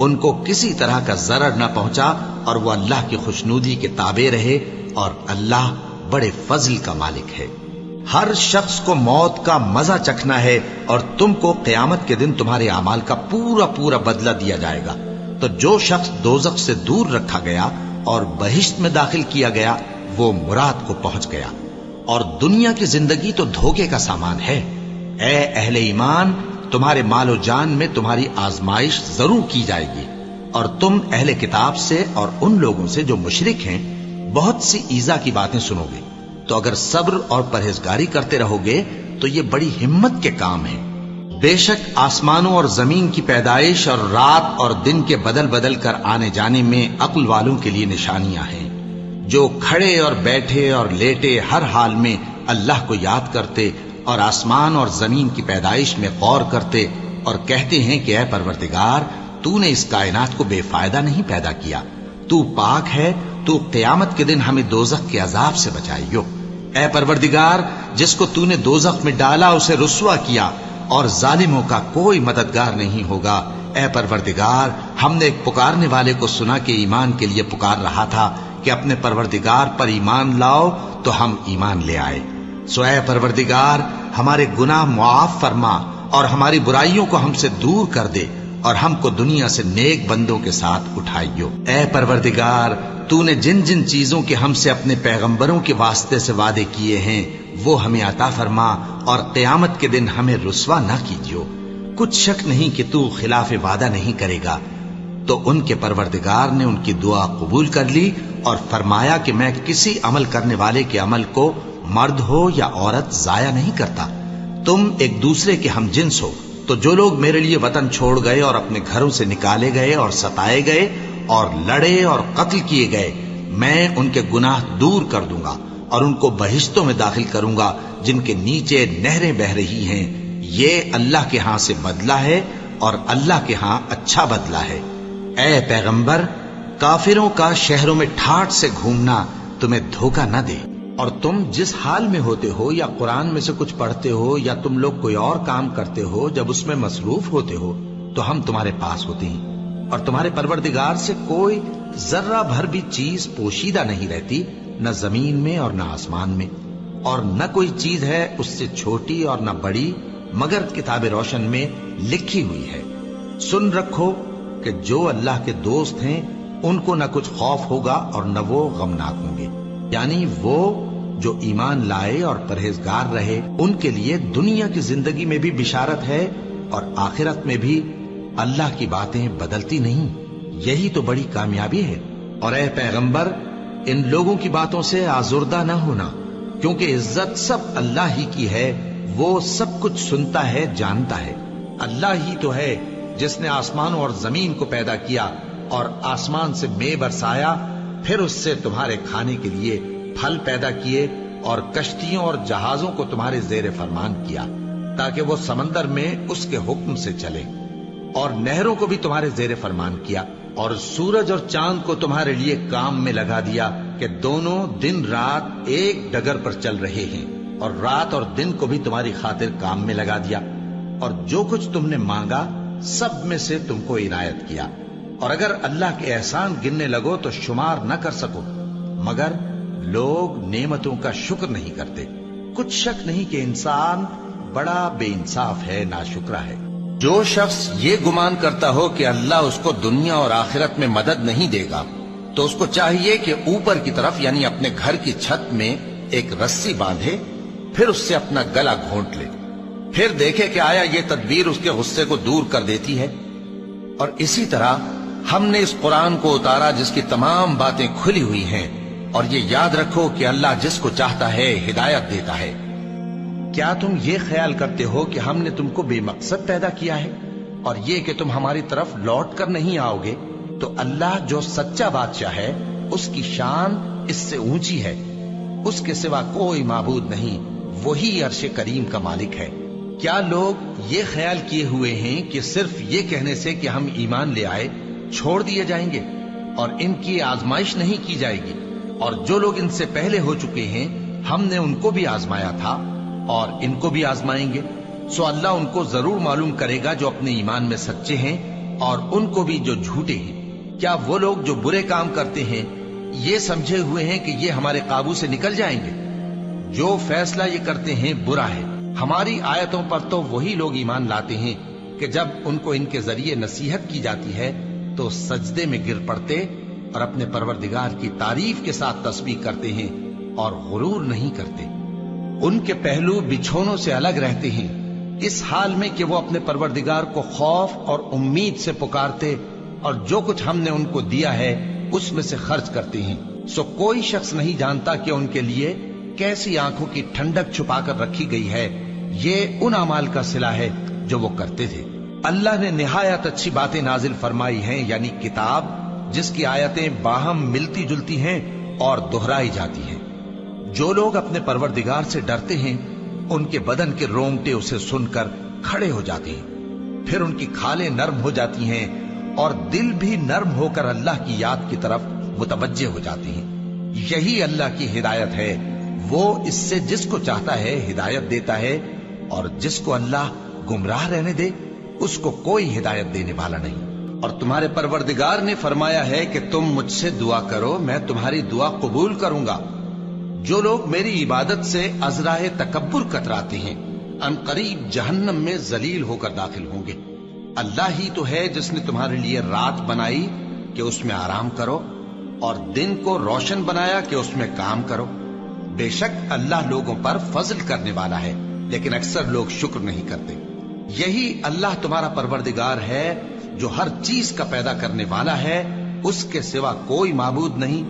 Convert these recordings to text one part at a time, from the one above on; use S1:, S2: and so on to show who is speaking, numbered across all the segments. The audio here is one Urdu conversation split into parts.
S1: ان کو کسی طرح کا ضرر نہ پہنچا اور وہ اللہ کی خوشنودی کے تابع رہے، اور اللہ بڑے فضل کا مالک ہے۔ ہر شخص کو موت کا مزہ چکھنا ہے، اور تم کو قیامت کے دن تمہارے اعمال کا پورا پورا بدلہ دیا جائے گا۔ تو جو شخص دوزخ سے دور رکھا گیا اور بہشت میں داخل کیا گیا وہ مراد کو پہنچ گیا، اور دنیا کی زندگی تو دھوکے کا سامان ہے۔ اے اہل ایمان، تمہارے مال و جان میں تمہاری آزمائش ضرور کی جائے گی، اور تم اہل کتاب سے اور ان لوگوں سے جو مشرک ہیں بہت سی ایذا کی باتیں سنو گے، تو اگر صبر اور پرہیزگاری کرتے رہو گے تو یہ بڑی ہمت کے کام ہیں۔ بے شک آسمانوں اور زمین کی پیدائش اور رات اور دن کے بدل بدل کر آنے جانے میں عقل والوں کے لیے نشانیاں ہیں، جو کھڑے اور بیٹھے اور لیٹے ہر حال میں اللہ کو یاد کرتے اور آسمان اور زمین کی پیدائش میں غور کرتے اور کہتے ہیں کہ اے پروردگار، تو نے اس کائنات کو بے فائدہ نہیں پیدا کیا، تو پاک ہے، تو قیامت کے دن ہمیں دوزخ کے عذاب سے بچائیو۔ اے پروردگار، جس کو تو نے دوزخ میں ڈالا اسے رسوا کیا، اور ظالموں کا کوئی مددگار نہیں ہوگا۔ اے پروردگار، ہم نے ایک پکارنے والے کو سنا کہ ایمان کے لیے پکار رہا تھا کہ اپنے پروردگار پر ایمان لاؤ، تو ہم ایمان لے آئے۔ سو اے پروردگار، ہمارے گناہ معاف فرما اور ہماری برائیوں کو ہم سے دور کر دے، اور ہم کو دنیا سے نیک بندوں کے ساتھ اٹھائیو۔ اے پروردگار، تو نے جن جن چیزوں کے ہم سے اپنے پیغمبروں کے واسطے سے وعدے کیے ہیں وہ ہمیں عطا فرما، اور قیامت کے دن ہمیں رسوا نہ کیجیو۔ کچھ شک نہیں کہ تو خلاف وعدہ نہیں کرے گا۔ تو ان کے پروردگار نے ان کی دعا قبول کر لی اور فرمایا کہ میں کسی عمل کرنے والے کے عمل کو مرد ہو یا عورت ضائع نہیں کرتا، تم ایک دوسرے کے ہم جنس ہو۔ تو جو لوگ میرے لیے وطن چھوڑ گئے اور اپنے گھروں سے نکالے گئے اور ستائے گئے اور لڑے اور قتل کیے گئے، میں ان کے گناہ دور کر دوں گا اور ان کو بہشتوں میں داخل کروں گا جن کے نیچے نہریں بہ رہی ہیں۔ یہ اللہ کے ہاں سے بدلہ ہے، اور اللہ کے ہاں اچھا بدلہ ہے۔ اے پیغمبر، کافروں کا شہروں میں ٹھاٹھ سے گھومنا تمہیں دھوکہ نہ دے، اور تم جس حال میں ہوتے ہو یا قرآن میں سے کچھ پڑھتے ہو یا تم لوگ کوئی اور کام کرتے ہو، جب اس میں مصروف ہوتے ہو تو ہم تمہارے پاس ہوتے ہیں، اور تمہارے پروردگار سے کوئی ذرہ بھر بھی چیز پوشیدہ نہیں رہتی، نہ زمین میں اور نہ آسمان میں، اور نہ کوئی چیز ہے اس سے چھوٹی اور نہ بڑی مگر کتاب روشن میں لکھی ہوئی ہے۔ سن رکھو کہ جو اللہ کے دوست ہیں ان کو نہ کچھ خوف ہوگا اور نہ وہ غمناک ہوں گے، یعنی وہ جو ایمان لائے اور پرہیزگار رہے ان کے لیے دنیا کی زندگی میں بھی بشارت ہے، اور آخرت میں بھی اللہ کی باتیں بدلتی نہیں۔ یہی تو بڑی کامیابی ہے۔ اور اے پیغمبر، ان لوگوں کی باتوں سے آزردہ نہ ہونا، کیونکہ عزت سب اللہ ہی کی ہے، وہ سب کچھ سنتا ہے، جانتا ہے۔ اللہ ہی تو ہے جس نے آسمانوں اور زمین کو پیدا کیا اور آسمان سے مے برسایا، پھر اس سے تمہارے کھانے کے لیے پھل پیدا کیے، اور کشتیوں اور جہازوں کو تمہارے زیر فرمان کیا تاکہ وہ سمندر میں اس کے حکم سے چلے، اور نہروں کو بھی تمہارے زیر فرمان کیا، اور سورج اور چاند کو تمہارے لیے کام میں لگا دیا کہ دونوں دن رات ایک ڈگر پر چل رہے ہیں، اور رات اور دن کو بھی تمہاری خاطر کام میں لگا دیا، اور جو کچھ تم نے مانگا سب میں سے تم کو عنایت کیا، اور اگر اللہ کے احسان گننے لگو تو شمار نہ کر سکو، مگر لوگ نعمتوں کا شکر نہیں کرتے۔ کچھ شک نہیں کہ انسان بڑا بے انصاف ہے، ناشکرا ہے۔ جو شخص یہ گمان کرتا ہو کہ اللہ اس کو دنیا اور آخرت میں مدد نہیں دے گا، تو اس کو چاہیے کہ اوپر کی طرف یعنی اپنے گھر کی چھت میں ایک رسی باندھے، پھر اس سے اپنا گلا گھونٹ لے، پھر دیکھے کہ آیا یہ تدبیر اس کے غصے کو دور کر دیتی ہے۔ اور اسی طرح ہم نے اس قرآن کو اتارا جس کی تمام باتیں کھلی ہوئی ہیں، اور یہ یاد رکھو کہ اللہ جس کو چاہتا ہے ہدایت دیتا ہے۔ کیا تم یہ خیال کرتے ہو کہ ہم نے تم کو بے مقصد پیدا کیا ہے، اور یہ کہ تم ہماری طرف لوٹ کر نہیں آؤ گے؟ تو اللہ جو سچا بادشاہ ہے اس کی شان اس سے اونچی ہے، اس کے سوا کوئی معبود نہیں، وہی عرش کریم کا مالک ہے۔ کیا لوگ یہ خیال کیے ہوئے ہیں کہ صرف یہ کہنے سے کہ ہم ایمان لے آئے چھوڑ دیے جائیں گے، اور ان کی آزمائش نہیں کی جائے گی؟ اور جو لوگ ان سے پہلے ہو چکے ہیں ہم نے ان کو بھی آزمایا تھا اور ان کو بھی آزمائیں گے، سو اللہ ان کو ضرور معلوم کرے گا جو اپنے ایمان میں سچے ہیں اور ان کو بھی جو جھوٹے ہیں۔ کیا وہ لوگ جو برے کام کرتے ہیں یہ سمجھے ہوئے ہیں کہ یہ ہمارے قابو سے نکل جائیں گے؟ جو فیصلہ یہ کرتے ہیں برا ہے۔ ہماری آیتوں پر تو وہی لوگ ایمان لاتے ہیں کہ جب ان کو ان کے ذریعے نصیحت کی جاتی ہے تو سجدے میں گر پڑتے اور اپنے پروردگار کی تعریف کے ساتھ تسبیح کرتے ہیں اور غرور نہیں کرتے۔ ان کے پہلو بچھونوں سے الگ رہتے ہیں، اس حال میں کہ وہ اپنے پروردگار کو خوف اور امید سے پکارتے اور جو کچھ ہم نے ان کو دیا ہے اس میں سے خرچ کرتے ہیں۔ سو کوئی شخص نہیں جانتا کہ ان کے لیے کیسی آنکھوں کی ٹھنڈک چھپا کر رکھی گئی ہے، یہ ان اعمال کا صلہ ہے جو وہ کرتے تھے۔ اللہ نے نہایت اچھی باتیں نازل فرمائی ہیں، یعنی کتاب جس کی آیتیں باہم ملتی جلتی ہیں اور دہرائی جاتی ہیں۔ جو لوگ اپنے پروردگار سے ڈرتے ہیں ان کے بدن کے رونگٹے اسے سن کر کھڑے ہو جاتے ہیں، پھر ان کی کھالیں نرم ہو جاتی ہیں اور دل بھی نرم ہو کر اللہ کی یاد کی طرف متوجہ ہو جاتے ہیں۔ یہی اللہ کی ہدایت ہے، وہ اس سے جس کو چاہتا ہے ہدایت دیتا ہے، اور جس کو اللہ گمراہ رہنے دے اس کو کوئی ہدایت دینے والا نہیں۔ اور تمہارے پروردگار نے فرمایا ہے کہ تم مجھ سے دعا کرو، میں تمہاری دعا قبول کروں گا۔ جو لوگ میری عبادت سے ازراہ تکبر کتراتے ہیں ان قریب جہنم میں ذلیل ہو کر داخل ہوں گے۔ اللہ ہی تو ہے جس نے تمہارے لیے رات بنائی کہ اس میں آرام کرو اور دن کو روشن بنایا کہ اس میں کام کرو۔ بے شک اللہ لوگوں پر فضل کرنے والا ہے، لیکن اکثر لوگ شکر نہیں کرتے۔ یہی اللہ تمہارا پروردگار ہے جو ہر چیز کا پیدا کرنے والا ہے، اس کے سوا کوئی معبود نہیں،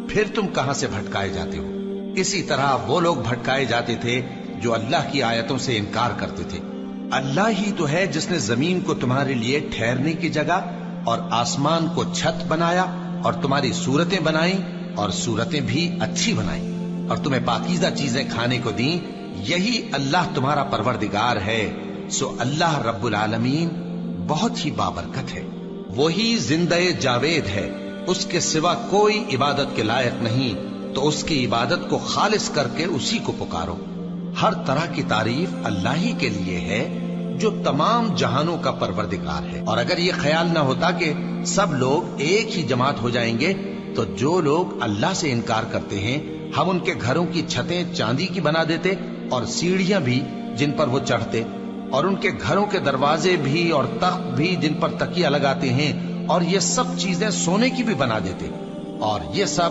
S1: پھر تم کہاں سے بھٹکائے جاتے ہو؟ اسی طرح وہ لوگ بھٹکائے جاتے تھے جو اللہ کی آیتوں سے انکار کرتے تھے۔ اللہ ہی تو ہے جس نے زمین کو تمہارے لیے ٹھہرنے کی جگہ اور آسمان کو چھت بنایا اور تمہاری صورتیں بنائیں اور صورتیں بھی اچھی بنائیں اور تمہیں پاکیزہ چیزیں کھانے کو دیں۔ یہی اللہ تمہارا پروردگار ہے، سو اللہ رب العالمین بہت ہی بابرکت ہے۔ وہی زندہ جاوید ہے، اس کے سوا کوئی عبادت کے لائق نہیں، تو اس کی عبادت کو خالص کر کے اسی کو پکارو۔ ہر طرح کی تعریف اللہ ہی کے لیے ہے جو تمام جہانوں کا پروردگار ہے۔ اور اگر یہ خیال نہ ہوتا کہ سب لوگ ایک ہی جماعت ہو جائیں گے تو جو لوگ اللہ سے انکار کرتے ہیں ہم ان کے گھروں کی چھتیں چاندی کی بنا دیتے اور سیڑھیاں بھی جن پر وہ چڑھتے، اور ان کے گھروں کے دروازے بھی اور تخت بھی جن پر تکیہ لگاتے ہیں، اور یہ سب چیزیں سونے کی بھی بنا دیتے۔ اور یہ سب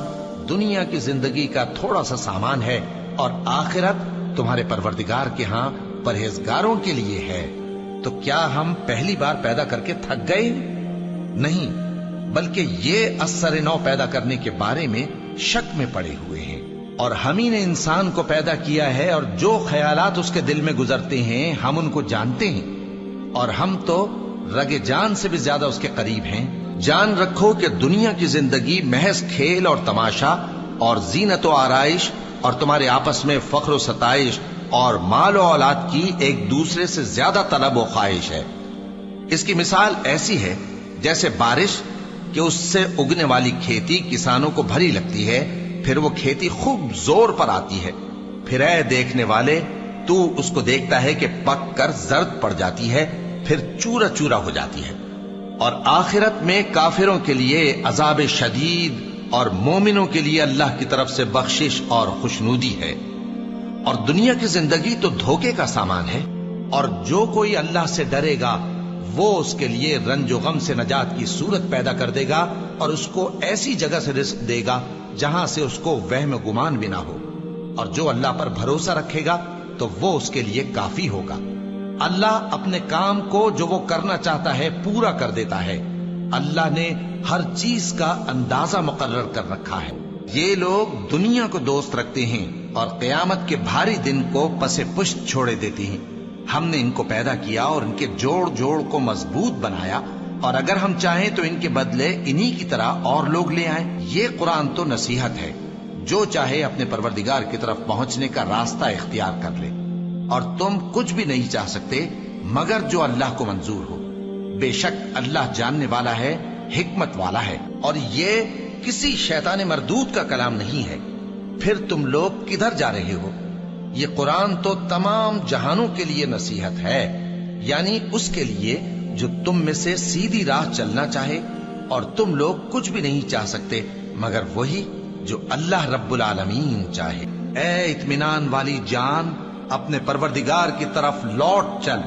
S1: دنیا کی زندگی کا تھوڑا سا سامان ہے، اور آخرت تمہارے پروردگار کے ہاں پرہیزگاروں کے لیے ہے۔ تو کیا ہم پہلی بار پیدا کر کے تھک گئے؟ نہیں، بلکہ یہ اثر نو پیدا کرنے کے بارے میں شک میں پڑے ہوئے ہیں۔ اور ہم ہی نے انسان کو پیدا کیا ہے، اور جو خیالات اس کے دل میں گزرتے ہیں ہم ان کو جانتے ہیں، اور ہم تو رگ جان سے بھی زیادہ اس کے قریب ہیں۔ جان رکھو کہ دنیا کی زندگی محض کھیل اور تماشا اور زینت و آرائش اور تمہارے آپس میں فخر و ستائش اور مال و اولاد کی ایک دوسرے سے زیادہ طلب و خواہش ہے۔ اس کی مثال ایسی ہے جیسے بارش کہ اس سے اگنے والی کھیتی کسانوں کو بھری لگتی ہے، پھر وہ کھیتی خوب زور پر آتی ہے، پھر اے دیکھنے والے تو اس کو دیکھتا ہے کہ پک کر زرد پڑ جاتی ہے، پھر چورا چورا ہو جاتی ہے۔ اور آخرت میں کافروں کے لیے عذاب شدید اور مومنوں کے لیے اللہ کی طرف سے بخشش اور خوشنودی ہے۔ اور دنیا کی زندگی تو دھوکے کا سامان ہے، اور جو کوئی اللہ سے ڈرے گا وہ اس کے لیے رنج و غم سے نجات کی صورت پیدا کر دے گا، اور اس کو ایسی جگہ سے رزق دے گا جہاں سے اس کو وہم گمان بھی نہ ہو۔ اور جو اللہ پر بھروسہ رکھے گا تو وہ اس کے لیے کافی ہوگا۔ اللہ اپنے کام کو جو وہ کرنا چاہتا ہے پورا کر دیتا ہے۔ اللہ نے ہر چیز کا اندازہ مقرر کر رکھا ہے۔ یہ لوگ دنیا کو دوست رکھتے ہیں اور قیامت کے بھاری دن کو پس پشت چھوڑے دیتے ہیں۔ ہم نے ان کو پیدا کیا اور ان کے جوڑ جوڑ کو مضبوط بنایا، اور اگر ہم چاہیں تو ان کے بدلے انہی کی طرح اور لوگ لے آئیں۔ یہ قرآن تو نصیحت ہے، جو چاہے اپنے پروردگار کی طرف پہنچنے کا راستہ اختیار کر لے، اور تم کچھ بھی نہیں چاہ سکتے مگر جو اللہ کو منظور ہو۔ بے شک اللہ جاننے والا ہے، حکمت والا ہے۔ اور یہ کسی شیطان مردود کا کلام نہیں ہے۔ پھر تم لوگ کدھر جا رہے ہو؟ یہ قرآن تو تمام جہانوں کے لیے نصیحت ہے، یعنی اس کے لیے جو تم میں سے سیدھی راہ چلنا چاہے، اور تم لوگ کچھ بھی نہیں چاہ سکتے مگر وہی جو اللہ رب العالمین چاہے۔ اے اطمینان والی جان، اپنے پروردگار کی طرف لوٹ چل،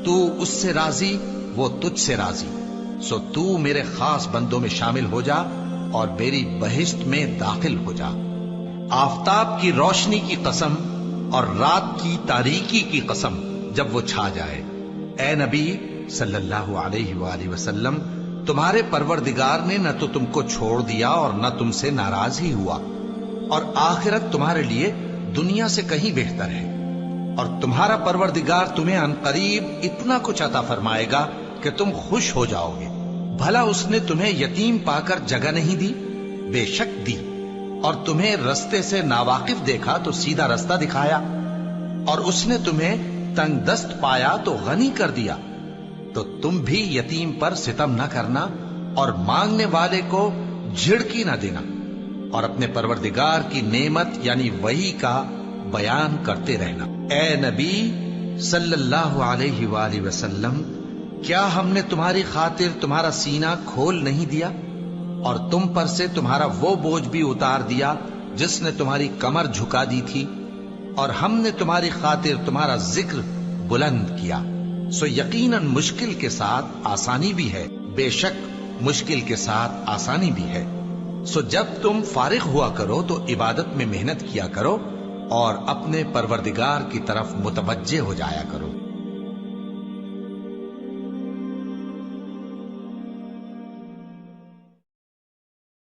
S1: تو اس سے راضی، وہ تجھ سے راضی، سو تو میرے خاص بندوں میں شامل ہو جا اور میری بہشت میں داخل ہو جا۔ آفتاب کی روشنی کی قسم اور رات کی تاریکی کی قسم جب وہ چھا جائے، اے نبی صلی اللہ علیہ وآلہ وسلم، تمہارے پروردگار نے نہ تو تم کو چھوڑ دیا اور نہ تم سے ناراض ہی ہوا، اور آخرت تمہارے لیے دنیا سے کہیں بہتر ہے، اور تمہارا پروردگار تمہیں عنقریب اتنا کچھ عطا فرمائے گا کہ تم خوش ہو جاؤ گے۔ بھلا اس نے تمہیں یتیم پا کر جگہ نہیں دی؟ بے شک دی، اور تمہیں رستے سے ناواقف دیکھا تو سیدھا رستہ دکھایا، اور اس نے تمہیں تنگ دست پایا تو غنی کر دیا، تو تم بھی یتیم پر ستم نہ کرنا اور مانگنے والے کو جھڑکی نہ دینا، اور اپنے پروردگار کی نعمت یعنی وحی کا بیان کرتے رہنا۔ اے نبی صلی اللہ علیہ وآلہ وسلم، کیا ہم نے تمہاری خاطر تمہارا سینہ کھول نہیں دیا اور تم پر سے تمہارا وہ بوجھ بھی اتار دیا جس نے تمہاری کمر جھکا دی تھی، اور ہم نے تمہاری خاطر تمہارا ذکر بلند کیا، سو یقیناً مشکل کے ساتھ آسانی بھی ہے، بے شک مشکل کے ساتھ آسانی بھی ہے۔ سو جب تم فارغ ہوا کرو تو عبادت میں محنت کیا کرو اور اپنے پروردگار کی طرف متوجہ ہو جایا کرو۔